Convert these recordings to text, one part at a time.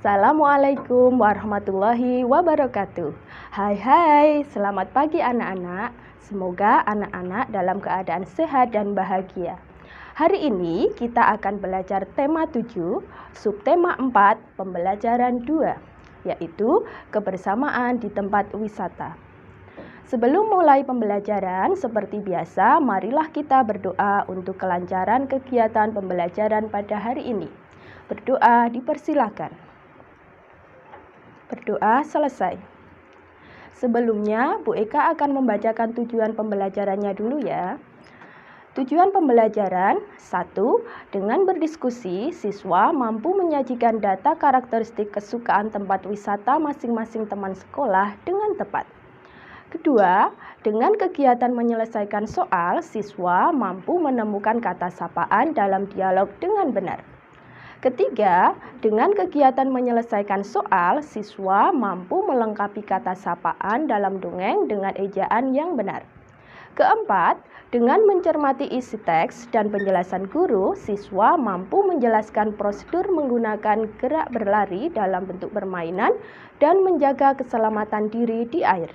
Assalamualaikum warahmatullahi wabarakatuh. Hai, selamat pagi anak-anak. Semoga anak-anak dalam keadaan sehat dan bahagia. Hari ini kita akan belajar tema 7, subtema 4, pembelajaran 2, yaitu kebersamaan di tempat wisata. Sebelum mulai pembelajaran, seperti biasa, marilah kita berdoa untuk kelancaran kegiatan pembelajaran pada hari ini. Berdoa dipersilakan. Berdoa selesai. Sebelumnya, Bu Eka akan membacakan tujuan pembelajarannya dulu ya. Tujuan pembelajaran 1. Dengan berdiskusi, siswa mampu menyajikan data karakteristik kesukaan tempat wisata masing-masing teman sekolah dengan tepat. Kedua, dengan kegiatan menyelesaikan soal, siswa mampu menemukan kata sapaan dalam dialog dengan benar. Ketiga, dengan kegiatan menyelesaikan soal, siswa mampu melengkapi kata sapaan dalam dongeng dengan ejaan yang benar. Keempat, dengan mencermati isi teks dan penjelasan guru, siswa mampu menjelaskan prosedur menggunakan gerak berlari dalam bentuk permainan dan menjaga keselamatan diri di air.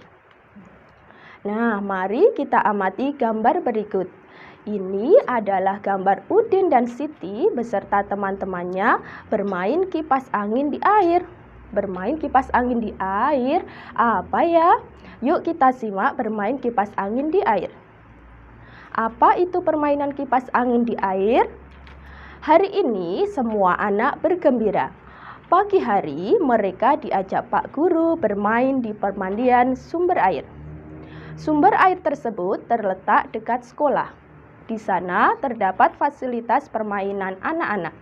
Nah, mari kita amati gambar berikut. Ini adalah gambar Udin dan Siti beserta teman-temannya bermain kipas angin di air. Bermain kipas angin di air, apa ya? Yuk kita simak bermain kipas angin di air. Apa itu permainan kipas angin di air? Hari ini semua anak bergembira. Pagi hari mereka diajak Pak Guru bermain di permandian sumber air. Sumber air tersebut terletak dekat sekolah. Di sana terdapat fasilitas permainan anak-anak.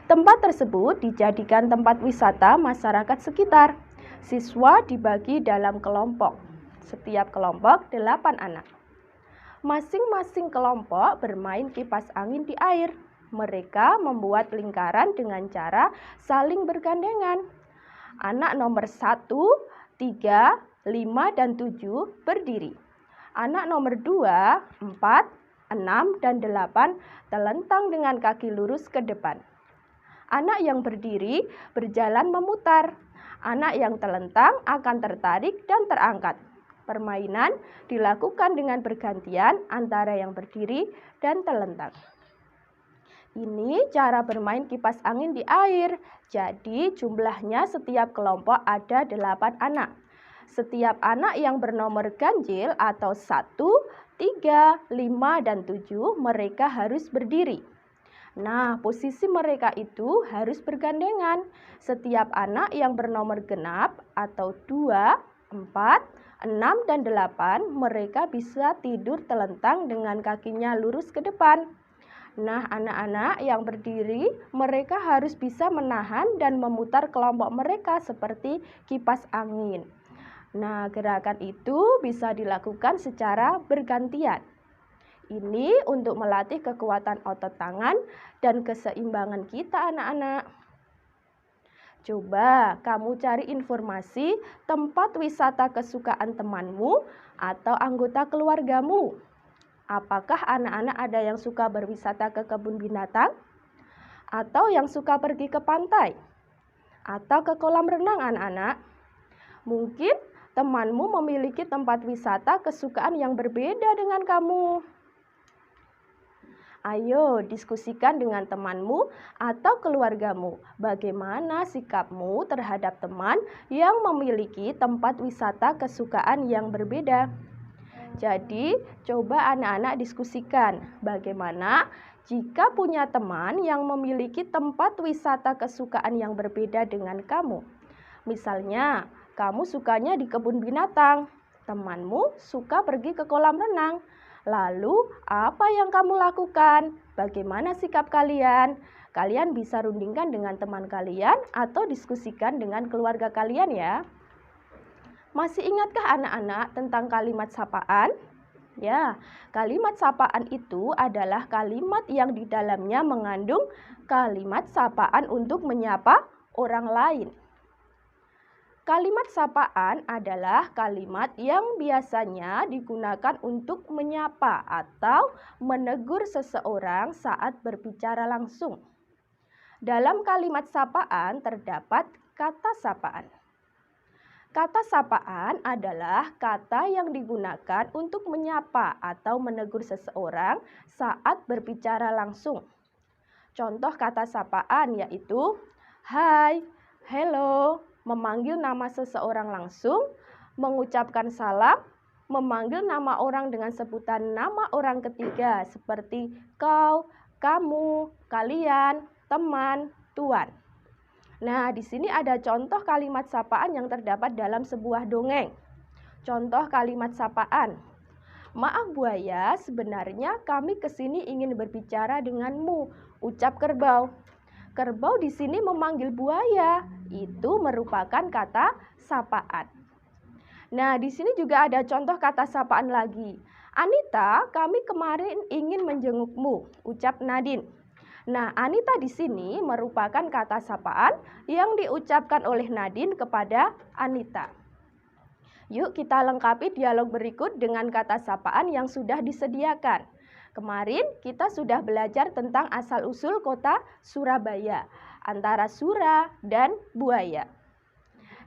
Tempat tersebut dijadikan tempat wisata masyarakat sekitar. Siswa dibagi dalam kelompok. Setiap kelompok 8 anak. Masing-masing kelompok bermain kipas angin di air. Mereka membuat lingkaran dengan cara saling bergandengan. Anak nomor 1, 3, 5, dan 7 berdiri. Anak nomor 2, 4, 6, dan 8 telentang dengan kaki lurus ke depan. Anak yang berdiri berjalan memutar. Anak yang telentang akan tertarik dan terangkat. Permainan dilakukan dengan bergantian antara yang berdiri dan telentang. Ini cara bermain kipas angin di air. Jadi jumlahnya setiap kelompok ada 8 anak. Setiap anak yang bernomor ganjil atau 1, 3, 5, dan 7 mereka harus berdiri. Nah, posisi mereka itu harus bergandengan. Setiap anak yang bernomor genap atau 2, 4, 6, dan 8 mereka bisa tidur telentang dengan kakinya lurus ke depan. Nah, anak-anak yang berdiri mereka harus bisa menahan dan memutar kelompok mereka seperti kipas angin. Nah, gerakan itu bisa dilakukan secara bergantian. Ini untuk melatih kekuatan otot tangan dan keseimbangan kita anak-anak. Coba kamu cari informasi tempat wisata kesukaan temanmu atau anggota keluargamu. Apakah anak-anak ada yang suka berwisata ke kebun binatang? Atau yang suka pergi ke pantai? Atau ke kolam renang anak-anak? Mungkin temanmu memiliki tempat wisata kesukaan yang berbeda dengan kamu. Ayo diskusikan dengan temanmu atau keluargamu. Bagaimana sikapmu terhadap teman yang memiliki tempat wisata kesukaan yang berbeda? Jadi, coba anak-anak diskusikan bagaimana jika punya teman yang memiliki tempat wisata kesukaan yang berbeda dengan kamu. Misalnya, kamu sukanya di kebun binatang, temanmu suka pergi ke kolam renang. Lalu, apa yang kamu lakukan? Bagaimana sikap kalian? Kalian bisa rundingkan dengan teman kalian atau diskusikan dengan keluarga kalian ya. Masih ingatkah anak-anak tentang kalimat sapaan? Ya, kalimat sapaan itu adalah kalimat yang di dalamnya mengandung kalimat sapaan untuk menyapa orang lain. Kalimat sapaan adalah kalimat yang biasanya digunakan untuk menyapa atau menegur seseorang saat berbicara langsung. Dalam kalimat sapaan terdapat kata sapaan. Kata sapaan adalah kata yang digunakan untuk menyapa atau menegur seseorang saat berbicara langsung. Contoh kata sapaan yaitu hai, hello, memanggil nama seseorang langsung, mengucapkan salam, memanggil nama orang dengan sebutan nama orang ketiga seperti kau, kamu, kalian, teman, tuan. Nah, di sini ada contoh kalimat sapaan yang terdapat dalam sebuah dongeng. Contoh kalimat sapaan. Maaf buaya, sebenarnya kami kesini ingin berbicara denganmu, ucap kerbau. Kerbau di sini memanggil buaya. Itu merupakan kata sapaan. Nah, di sini juga ada contoh kata sapaan lagi. Anita, kami kemarin ingin menjengukmu, ucap Nadine. Nah, Anita di sini merupakan kata sapaan yang diucapkan oleh Nadine kepada Anita. Yuk kita lengkapi dialog berikut dengan kata sapaan yang sudah disediakan. Kemarin kita sudah belajar tentang asal-usul kota Surabaya, antara sura dan buaya.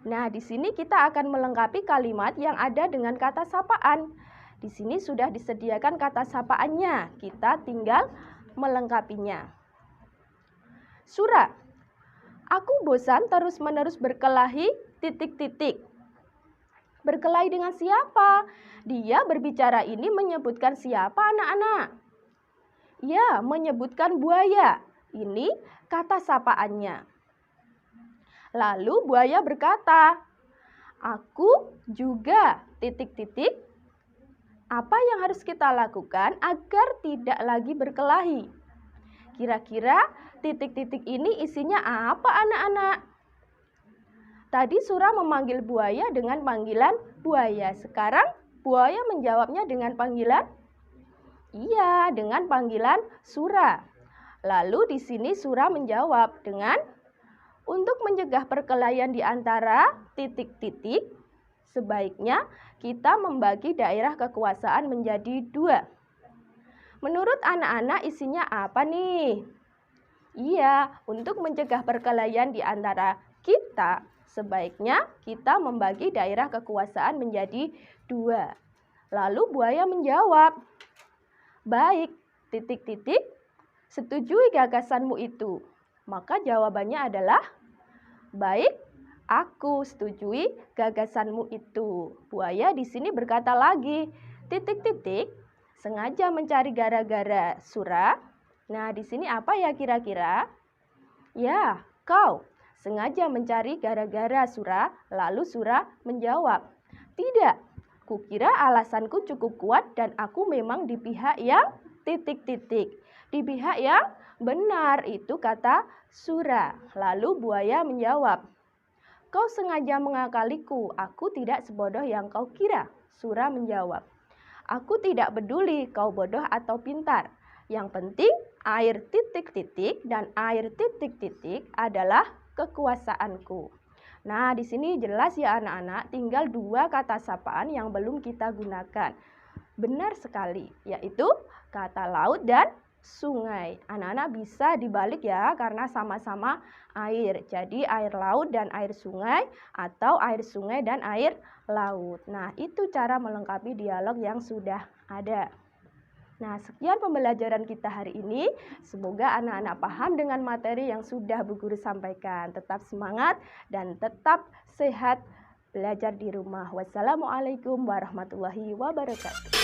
Nah, di sini kita akan melengkapi kalimat yang ada dengan kata sapaan. Di sini sudah disediakan kata sapaannya, kita tinggal melengkapinya. Sura, aku bosan terus-menerus berkelahi, Berkelahi dengan siapa? Dia berbicara ini menyebutkan siapa anak-anak? Ya, menyebutkan buaya. Ini kata sapaannya. Lalu buaya berkata, aku juga, Apa yang harus kita lakukan agar tidak lagi berkelahi? Kira-kira ini isinya apa anak-anak? Tadi Sura memanggil buaya dengan panggilan buaya. Sekarang buaya menjawabnya dengan panggilan? Iya, dengan panggilan Sura. Lalu di sini Sura menjawab dengan untuk mencegah perkelahian di antara sebaiknya kita membagi daerah kekuasaan menjadi 2. Menurut anak-anak isinya apa nih? Iya, untuk mencegah perkelahian di antara kita, sebaiknya kita membagi daerah kekuasaan menjadi 2. Lalu buaya menjawab, baik, setujui gagasanmu itu. Maka jawabannya adalah, baik, aku setujui gagasanmu itu. Buaya di sini berkata lagi, sengaja mencari gara-gara Sura. Nah, di sini apa ya kira-kira? Ya, kau sengaja mencari gara-gara Sura. Lalu Sura menjawab, tidak, kukira alasanku cukup kuat dan aku memang di pihak yang Di pihak yang benar, itu kata Sura. Lalu buaya menjawab, kau sengaja mengakaliku, aku tidak sebodoh yang kau kira. Sura menjawab, aku tidak peduli kau bodoh atau pintar. Yang penting air dan air adalah kekuasaanku. Nah, di sini jelas ya anak-anak, tinggal 2 kata sapaan yang belum kita gunakan. Benar sekali, yaitu kata laut dan sungai. Anak-anak bisa dibalik ya, karena sama-sama air. Jadi air laut dan air sungai, atau air sungai dan air laut. Nah, itu cara melengkapi dialog yang sudah ada. Nah, sekian pembelajaran kita hari ini. Semoga anak-anak paham dengan materi yang sudah Bu Guru sampaikan. Tetap semangat dan tetap sehat belajar di rumah. Wassalamualaikum warahmatullahi wabarakatuh.